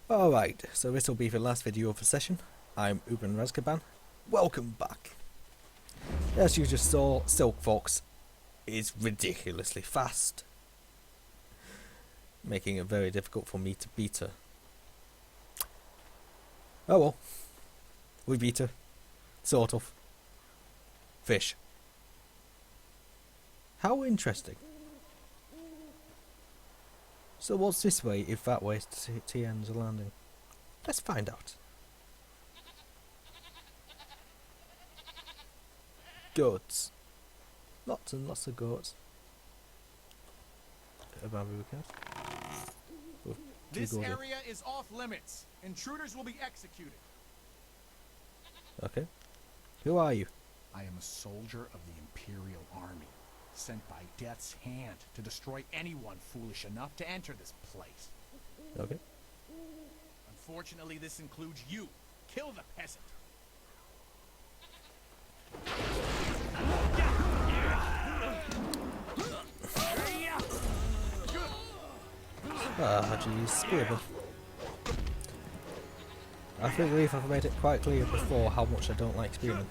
Alright, so this will be the last video of the session. I'm Uban Rascaban. Welcome back. As you just saw, Silk Fox is ridiculously fast, making it very difficult for me to beat her. Oh well, we beat her. Sort of. Fish. How interesting. So what's this way if that way to TN's landing? Let's find out. Goats. Lots and lots of goats. This area is off limits. Intruders will be executed. Okay. Who are you? I am a soldier of the Imperial Army, sent by Death's hand to destroy anyone foolish enough to enter this place. Okay. Unfortunately, this includes you. Kill the peasant. Ah, jeez, Spearman. I think we've made it quite clear before how much I don't like Spearman.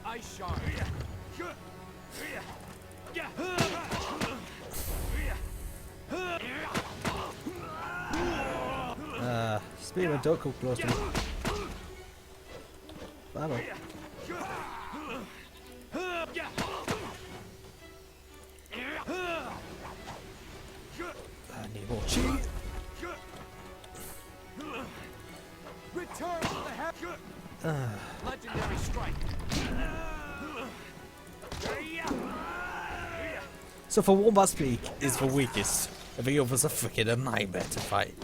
Spearman, don't come close to me. Bye bye. I need more cheese. Return to the legendary strike. So for one that speak is the weakest, and the others are freaking a nightmare to fight.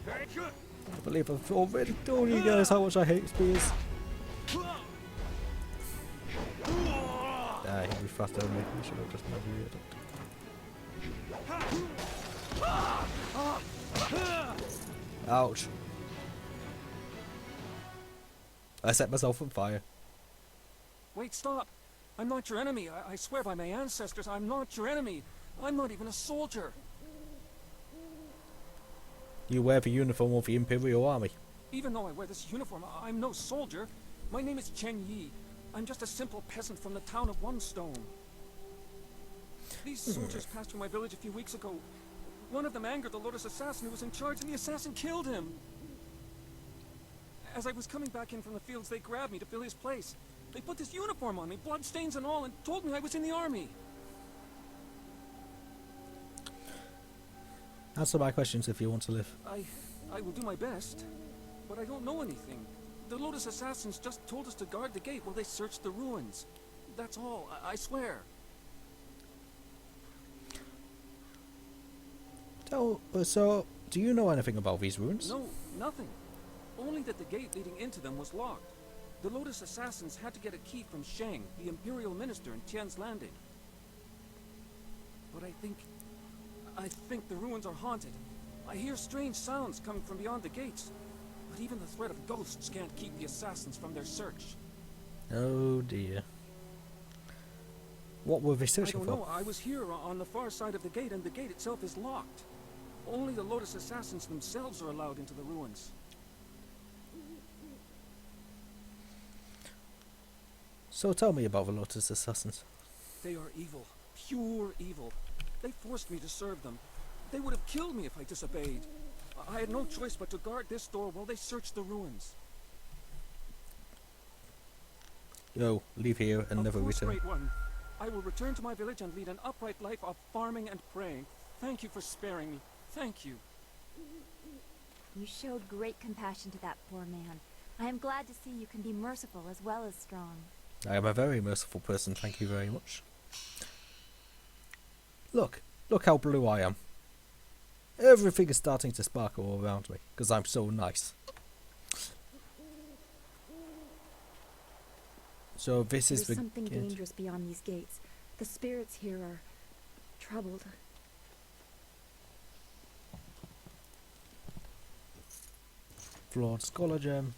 I believe I've already told you guys how much I hate spears. Ah, he'll be faster than me. I should have just never used it. Ouch. I set myself on fire. Wait, stop! I'm not your enemy. I swear by my ancestors, I'm not your enemy. I'm not even a soldier. You wear the uniform of the Imperial Army. Even though I wear this uniform, I'm no soldier. My name is Chen Yi. I'm just a simple peasant from the town of One Stone. These soldiers passed through my village a few weeks ago. One of them angered the Lotus assassin who was in charge, and the assassin killed him. As I was coming back in from the fields, they grabbed me to fill his place. They put this uniform on me, bloodstains and all, and told me I was in the army. Answer my questions if you want to live. I will do my best, but I don't know anything. The Lotus assassins just told us to guard the gate while they searched the ruins. That's all, I swear. So, do you know anything about these ruins? No, nothing. Only that the gate leading into them was locked. The Lotus assassins had to get a key from Shang, the Imperial Minister in Tian's Landing. But I think the ruins are haunted. I hear strange sounds coming from beyond the gates. But even the threat of ghosts can't keep the assassins from their search. Oh dear. What were they searching I for? don't know. I was here on the far side of the gate, and the gate itself is locked. Only the Lotus assassins themselves are allowed into the ruins. So tell me about the Lotus Assassins. They are evil. Pure evil. They forced me to serve them. They would have killed me if I disobeyed. I had no choice but to guard this door while they searched the ruins. Yo, leave here and never Of course, return. Great One. I will return to my village and lead an upright life of farming and praying. Thank you for sparing me. Thank you. You showed great compassion to that poor man. I am glad to see you can be merciful as well as strong. I am a very merciful person, thank you very much. Look how blue I am. Everything is starting to sparkle all around me, because I'm so nice. So this is There's the something gate. dangerous beyond these gates. The spirits here are troubled. Flawed Scholar Gem.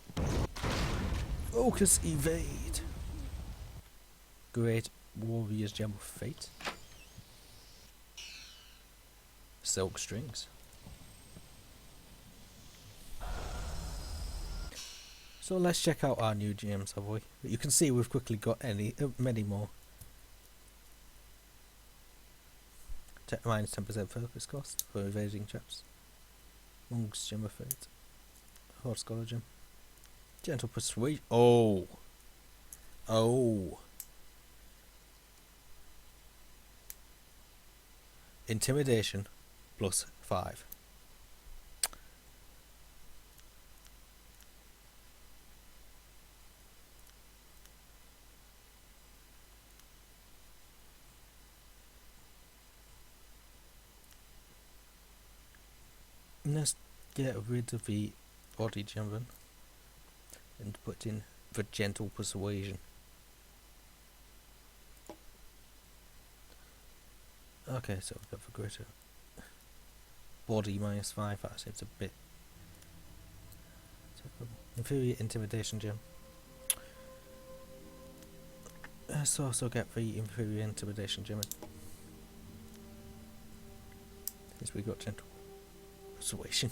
Focus Evade. Great Warrior's Gem of Fate. Silk Strings. So let's check out our new gems, have we? You can see we've quickly got many more. Minus 10% focus cost for evading traps. Monk's Gem of Fate. Horde Scholar Gem. Gentle Persuasion. Oh! Oh! Intimidation plus 5. Let's get rid of the body gem and put in the gentle persuasion. Okay, so we've got the greater body minus 5. That seems a bit. Inferior intimidation gem. Let's also get the inferior intimidation gem. Since we got gentle persuasion.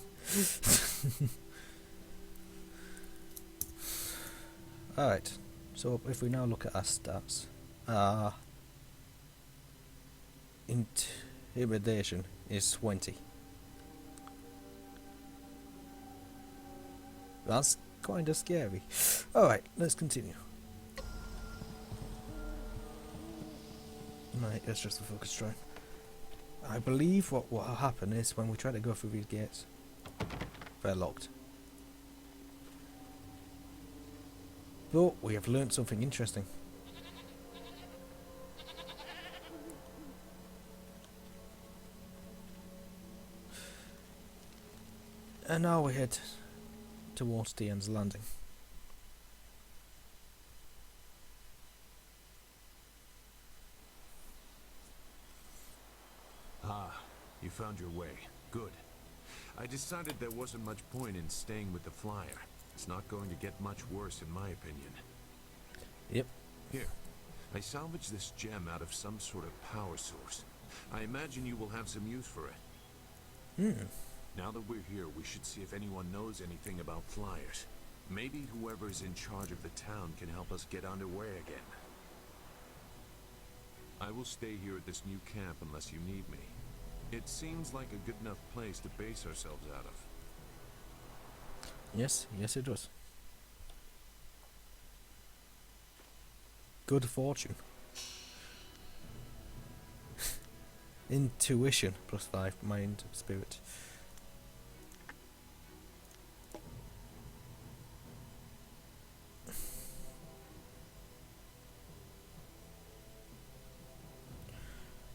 Alright, so if we now look at our stats, intimidation is 20. That's kinda scary. Alright, let's continue. Right, that's just a focus shrine. I believe what will happen is when we try to go through these gates, they're locked. But we have learnt something interesting. And now we head towards Dian's Landing. Ah, you found your way. Good. I decided there wasn't much point in staying with the flyer. It's not going to get much worse in my opinion. Yep. Here, I salvaged this gem out of some sort of power source. I imagine you will have some use for it. Now that we're here, we should see if anyone knows anything about flyers. Maybe whoever's in charge of the town can help us get underway again. I will stay here at this new camp unless you need me. It seems like a good enough place to base ourselves out of. Yes, yes it does. Good fortune. Intuition plus 5, mind, spirit.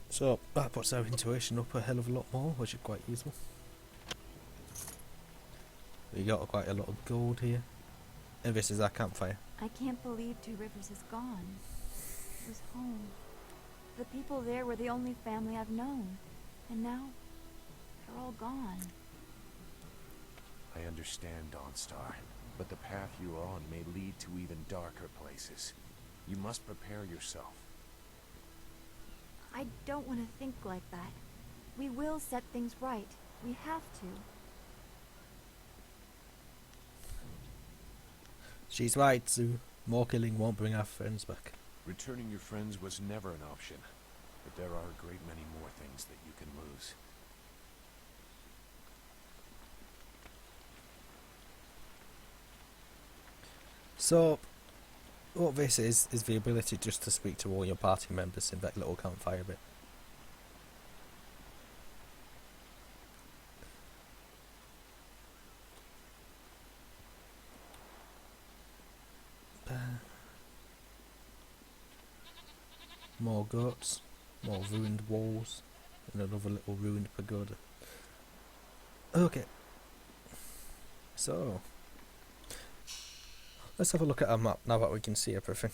So that puts our intuition up a hell of a lot more, which is quite useful. We got quite a lot of gold here. And this is our campfire. I can't believe Two Rivers is gone. It was home. The people there were the only family I've known. And now, they're all gone. I understand, Dawnstar, but the path you're on may lead to even darker places. You must prepare yourself. I don't want to think like that. We will set things right. We have to. She's right, Sue. More killing won't bring our friends back. Returning your friends was never an option, but there are a great many more things that you can lose. So, what this is the ability just to speak to all your party members in that little campfire bit. More goats, more ruined walls, and another little ruined pagoda. Okay. So, let's have a look at our map now that we can see everything.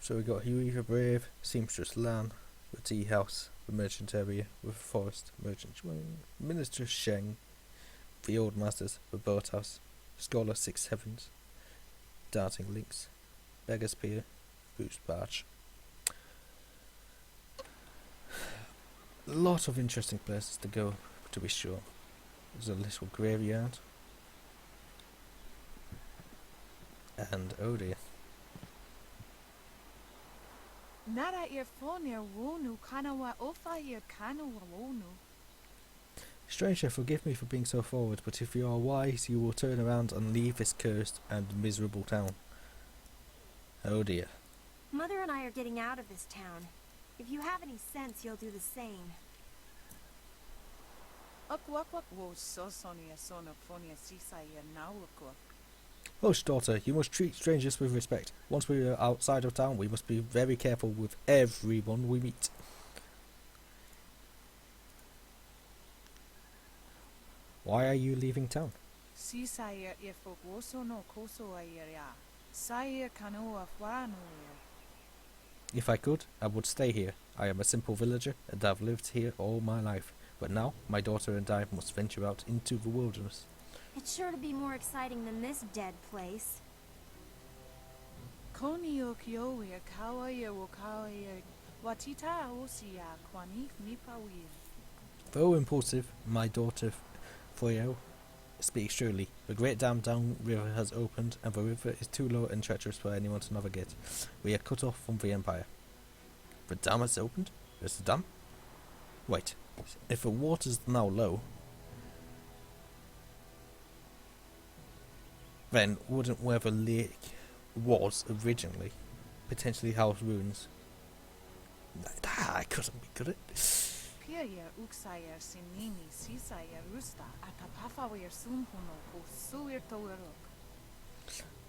So we got Huey the Brave, Seamstress Lan, the tea house, the merchant area with the forest, merchant Shuang, Minister Sheng, the old masters, the boathouse, Scholar Six Heavens, Darting Links, Beggar's Pier, Boost Barge. A lot of interesting places to go, to be sure. There's a little graveyard. and oh dear. Nara earphone wonu kanawa ofa ear kanawa wonu. Stranger, forgive me for being so forward, but if you are wise, you will turn around and leave this cursed and miserable town. Oh dear. Mother and I are getting out of this town. If you have any sense, you'll do the same. Akwak wo sosonia sonophonia sisaya naukwa. Hush, daughter, you must treat strangers with respect. Once we are outside of town, we must be very careful with everyone we meet. Why are you leaving town? Sisaya ifok woso no koso aya. Saya kanoa fwanu. If I could, I would stay here. I am a simple villager, and I've lived here all my life. But now, my daughter and I must venture out into the wilderness. It's sure to be more exciting than this dead place. Konio kioia kawaya wo kawaya watita osia kwani nipawir. Though impulsive, my daughter Froyo speaks truly. The great dam down river has opened, and the river is too low and treacherous for anyone to navigate. We are cut off from the Empire. The dam has opened? There's the dam? Wait, if the water's now low, then wouldn't where the lake was originally potentially house ruins? I couldn't be good at it. Pia uksaya sinini sisaya rusta atapafawir sumpuno ko suir towerok.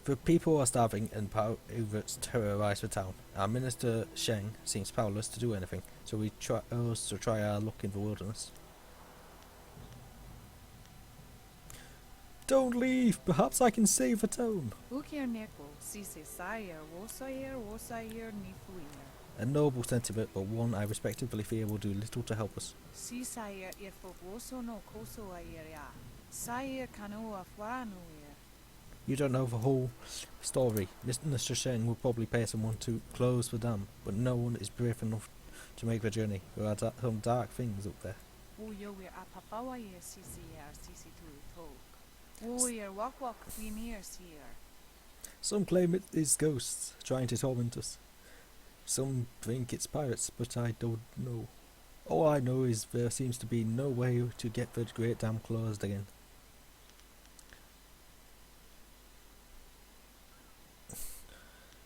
The people are starving and pirates terrorize the town. Our minister Sheng seems powerless to do anything, so we try our luck in the wilderness. Don't leave! Perhaps I can save the town! Ukir neko sise sayer wosayer nifuir. A noble sentiment, but one I respectively fear will do little to help us. Sisaya ifok woso no koso ayeria. Sayer kanoa fwanuir. You don't know the whole story. Mr. Sheng will probably pay someone to close the dam, but no one is brave enough to make the journey. There are some dark things up there. Uyoir apapawayer sisier sisi tu tok. Uyoir wak finir seer. Some claim it is ghosts trying to torment us. Some think it's pirates, but I don't know. All I know is there seems to be no way to get the great dam closed again.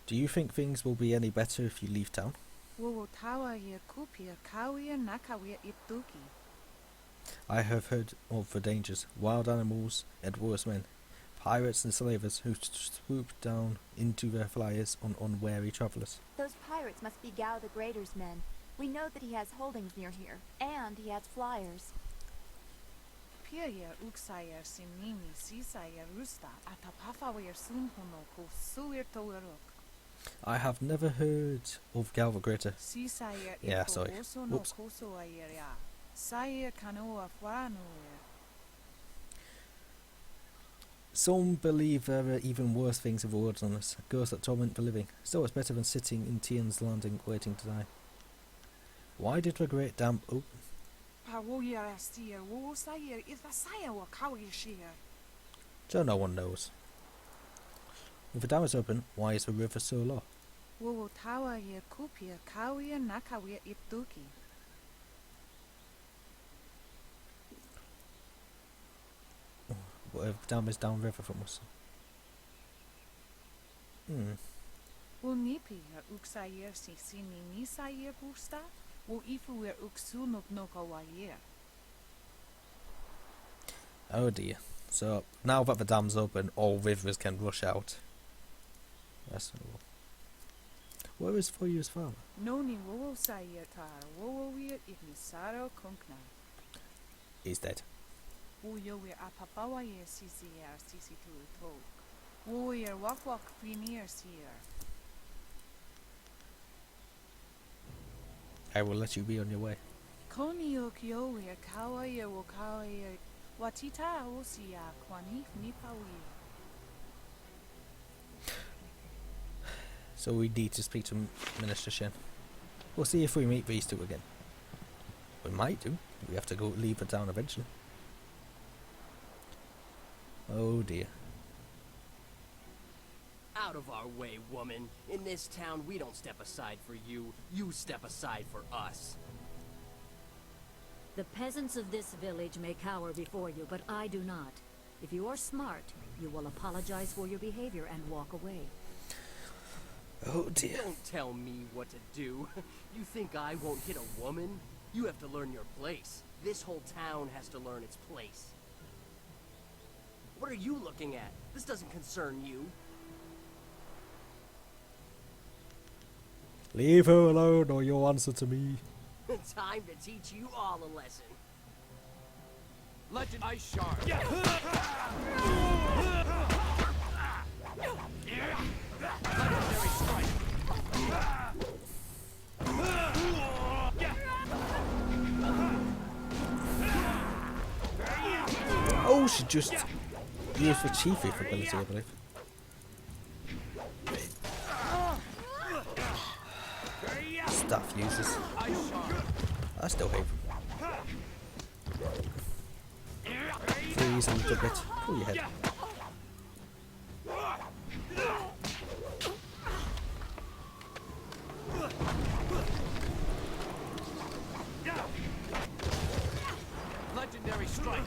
Do you think things will be any better if you leave town? I have heard of the dangers, wild animals and worse men, pirates and slavers who swoop down into their flyers on unwary travellers. Those pirates must be Gao the Greater's men. We know that he has holdings near here, and he has flyers. Pia uksaya simnini sisaya rusta atapafawir sumpuno ko suir towerok. I have never heard of Gao the Greater. Sisaya Yeah, sorry. no Whoops. koso ayeria. Saya kanoa fwanuir. Some believe there are even worse things in the wilderness, ghosts that torment the living. Still, it's better than sitting in Tian's landing waiting to die. Why did the great dam open? So no one knows. If the dam is open, why is the river so low? What if the dam is downriver from us? Oh dear. So, now that the dam's open, all rivers can rush out. That's no. Where is Foyu's father? He's dead. I will let you be on your way. So we need to speak to Minister Shen. We'll see if we meet these two again. We might do. We have to go leave the town eventually. Oh dear. Out of our way, woman. In this town, we don't step aside for you. You step aside for us. The peasants of this village may cower before you, but I do not. If you are smart, you will apologize for your behavior and walk away. Oh dear. Don't tell me what to do. You think I won't hit a woman? You have to learn your place. This whole town has to learn its place. What are you looking at? This doesn't concern you. Leave her alone or you'll answer to me. Time to teach you all a lesson. Legend Ice Shard. Legendary Strike. Oh, she just used the chief ability, I believe. Staff users. I still hate them. Freeze a little bit. Pull your head. Legendary Strike.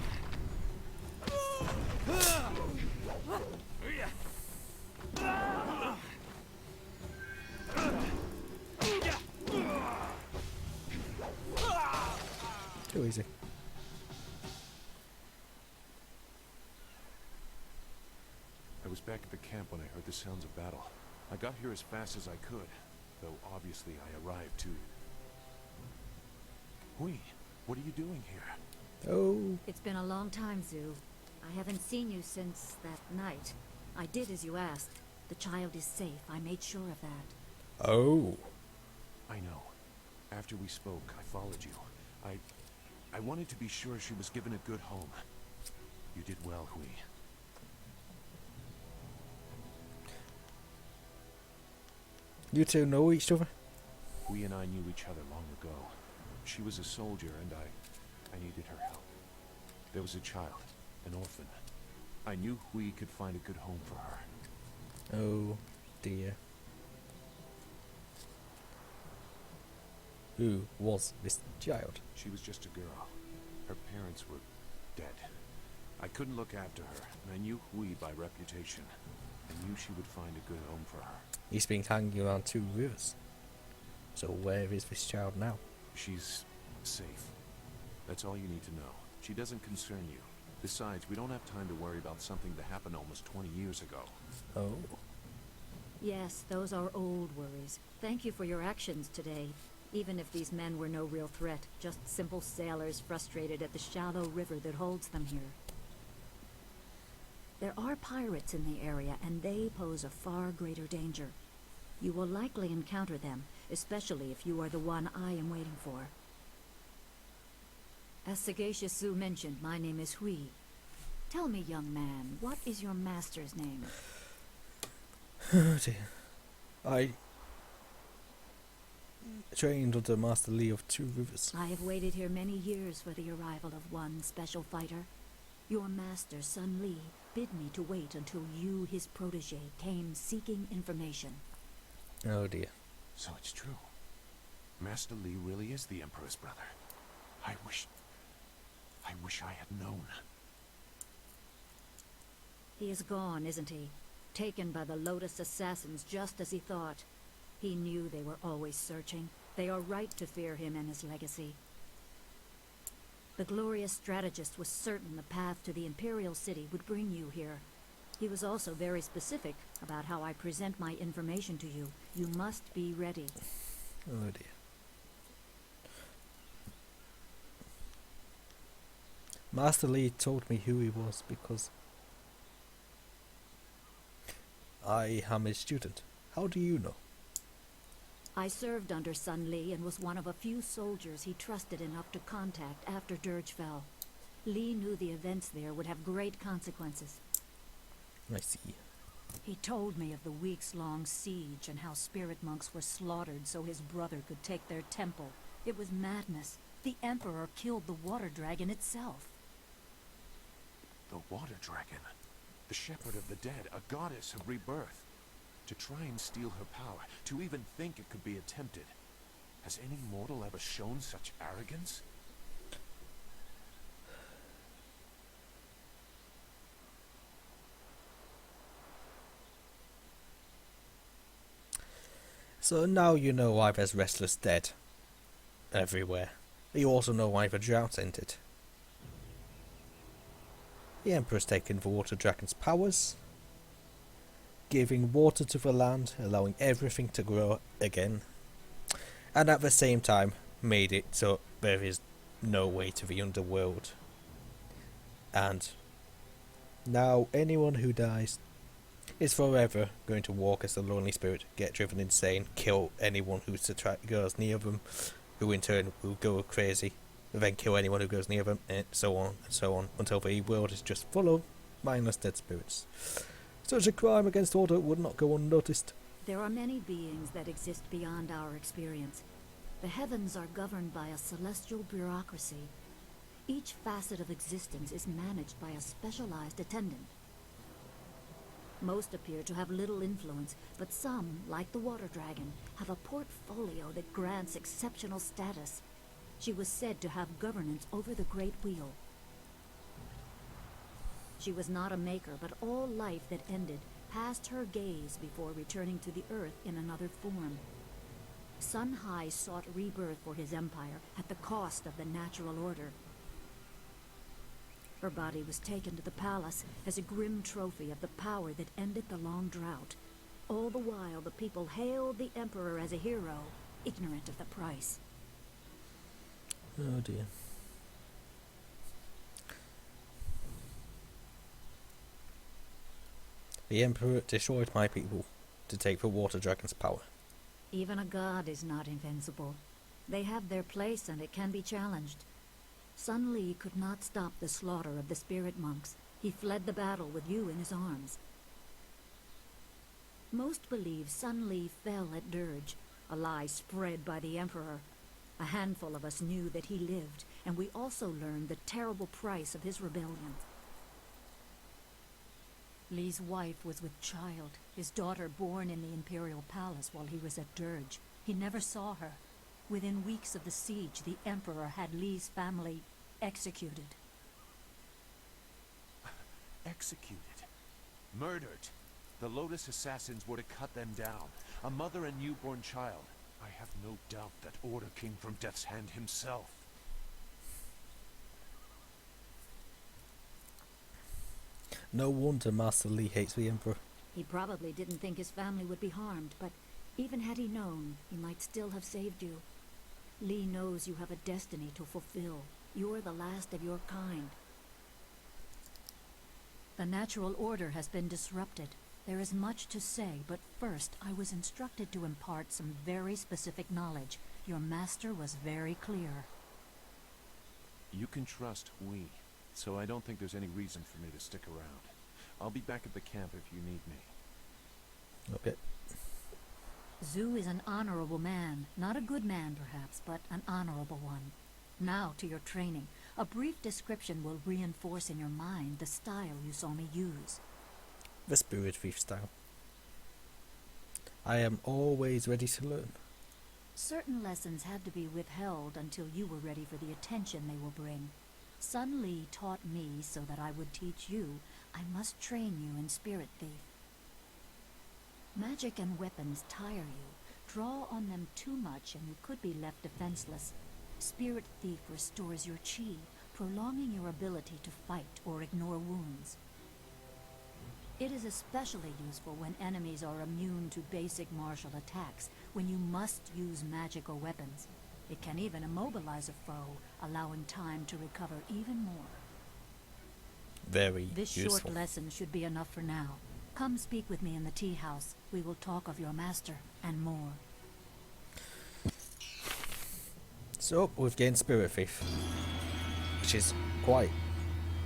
Too easy. I was back at the camp when I heard the sounds of battle. I got here as fast as I could, though obviously I arrived too. Hui, what are you doing here? Oh. It's been a long time, Zoo. I haven't seen you since that night. I did as you asked. The child is safe. I made sure of that. Oh. I know. After we spoke, I followed you. I wanted to be sure she was given a good home. You did well, Hui. You two know each other? Hui and I knew each other long ago. She was a soldier and I needed her help. There was a child, an orphan. I knew Hui could find a good home for her. Oh dear. Who was this child? She was just a girl. Her parents were dead. I couldn't look after her, and I knew Hui by reputation. I knew she would find a good home for her. He's been hanging around 2 rivers. So where is this child now? She's safe. That's all you need to know. She doesn't concern you. Besides, we don't have time to worry about something that happened almost 20 years ago. Oh. Yes, those are old worries. Thank you for your actions today. Even if these men were no real threat, just simple sailors frustrated at the shallow river that holds them here. There are pirates in the area, and they pose a far greater danger. You will likely encounter them, especially if you are the one I am waiting for. As Sagacious Zoo mentioned, my name is Hui. Tell me, young man, what is your master's name? Oh dear. I trained under Master Lee of 2 Rivers. I have waited here many years for the arrival of one special fighter. Your master, Sun Li, bid me to wait until you, his protege, came seeking information. Oh dear. So it's true. Master Li really is the Emperor's brother. I wish I had known. He is gone, isn't he? Taken by the Lotus assassins just as he thought. He knew they were always searching. They are right to fear him and his legacy. The glorious strategist was certain the path to the Imperial City would bring you here. He was also very specific about how I present my information to you. You must be ready. Oh dear. Master Lee told me who he was because I am his student. How do you know? I served under Sun Li and was one of a few soldiers he trusted enough to contact after Dirge fell. Li knew the events there would have great consequences. I see. He told me of the weeks-long siege and how spirit monks were slaughtered so his brother could take their temple. It was madness. The Emperor killed the water dragon itself. The water dragon. The shepherd of the dead, a goddess of rebirth. To try and steal her power, to even think it could be attempted. Has any mortal ever shown such arrogance? So now you know why there's restless dead everywhere. You also know why the drought ended. The Emperor's taken the water dragon's powers, giving water to the land, allowing everything to grow again, and at the same time made it so there is no way to the underworld. And now anyone who dies is forever going to walk as a lonely spirit, get driven insane, kill anyone who goes near them, who in turn will go crazy, then kill anyone who goes near them, and so on, until the world is just full of mindless dead spirits. Such a crime against order would not go unnoticed. There are many beings that exist beyond our experience. The heavens are governed by a celestial bureaucracy. Each facet of existence is managed by a specialized attendant. Most appear to have little influence, but some, like the water dragon, have a portfolio that grants exceptional status. She was said to have governance over the Great Wheel. She was not a maker, but all life that ended passed her gaze before returning to the earth in another form. Sun High sought rebirth for his empire at the cost of the natural order. Her body was taken to the palace as a grim trophy of the power that ended the long drought. All the while, the people hailed the Emperor as a hero, ignorant of the price. Oh dear. The Emperor destroyed my people to take the water dragon's power. Even a god is not invincible. They have their place and it can be challenged. Sun Li could not stop the slaughter of the spirit monks. He fled the battle with you in his arms. Most believe Sun Li fell at Dirge, a lie spread by the Emperor. A handful of us knew that he lived, and we also learned the terrible price of his rebellion. Li's wife was with child, his daughter born in the Imperial Palace while he was at Dirge. He never saw her. Within weeks of the siege, the Emperor had Li's family executed. Executed? Murdered? The Lotus assassins were to cut them down. A mother and newborn child. I have no doubt that order came from Death's hand himself. No wonder Master Li hates the Emperor. He probably didn't think his family would be harmed, but even had he known, he might still have saved you. Li knows you have a destiny to fulfill. You are the last of your kind. The natural order has been disrupted. There is much to say, but first I was instructed to impart some very specific knowledge. Your master was very clear. You can trust we, so I don't think there's any reason for me to stick around. I'll be back at the camp if you need me. Okay. Zhu is an honorable man. Not a good man, perhaps, but an honorable one. Now to your training. A brief description will reinforce in your mind the style you saw me use. The Spirit Thief style. I am always ready to learn. Certain lessons had to be withheld until you were ready for the attention they will bring. Sun Li taught me so that I would teach you. I must train you in Spirit Thief. Magic and weapons tire you. Draw on them too much and you could be left defenseless. Spirit Thief restores your chi, prolonging your ability to fight or ignore wounds. It is especially useful when enemies are immune to basic martial attacks, when you must use magic or weapons. It can even immobilize a foe, allowing time to recover even more. Very This useful. short lesson should be enough for now. Come speak with me in the tea house. We will talk of your master and more. So, we've gained Spirit Thief, which is quite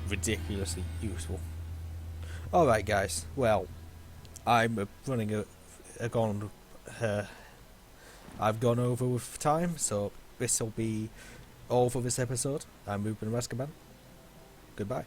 ridiculously useful. Alright guys, well, I'm running I've gone over with time, so this will be all for this episode. I'm Uban Rascaban. Goodbye.